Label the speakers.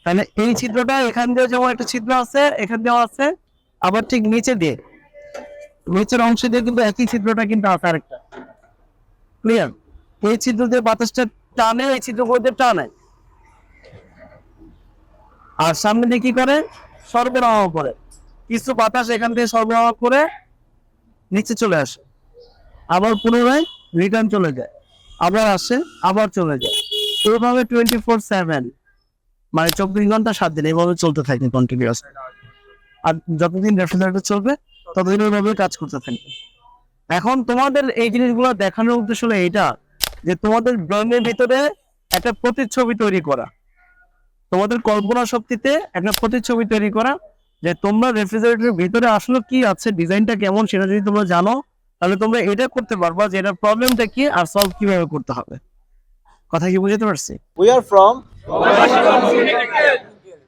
Speaker 1: তাহলে এই ছিদ্রটা এখান দিয়ে যেমন একটা ছিদ্র আছে, এখান দিয়েও আছে, আবার ঠিক নিচে দিয়ে নিচের অংশ দিয়ে কিন্তু একই ছিদ্রটা কিন্তু আছে আরেকটা। ক্লিয়ার? এই ছিদ্র দিয়ে বাতাসটা টানে, এই ছিদ্র দিয়ে টানে, আর সামনে দিয়ে কি করে সরবরাহ করে, কিছু বাতাস এখান থেকে সরবরাহ করে নিচে চলে আসে, আবার পুনরায় রিটার্ন চলে যায়, আবার আসে, আবার চলে যায়। এইভাবে 24/7 মানে 24 ঘন্টা 7 দিন এইভাবে চলতে থাকে কন্টিনিউয়াস। আর যতদিন রেফ্রিজারেটর চলবে ততদিন ওইভাবে কাজ করতে থাকবে। এখন তোমাদের এই জিনিসগুলো দেখানোর উদ্দেশ্য হলো এইটা, যে তোমাদের ব্রেনের ভিতরে একটা প্রতিচ্ছবি তৈরি করা, তোমাদের কল্পনা শক্তিতে একটা প্রতিচ্ছবি তৈরি করা, যে তোমরা রেফ্রিজারেটরের ভিতরে আসলে কি আছে, ডিজাইনটা কেমন, সেটা যদি তোমরা জানো তাহলে তোমরা এটা করতে পারবা যে এটার প্রবলেমটা কি আর সলভ কিভাবে করতে হবে। কথা কি বুঝতে পারছি?
Speaker 2: We are from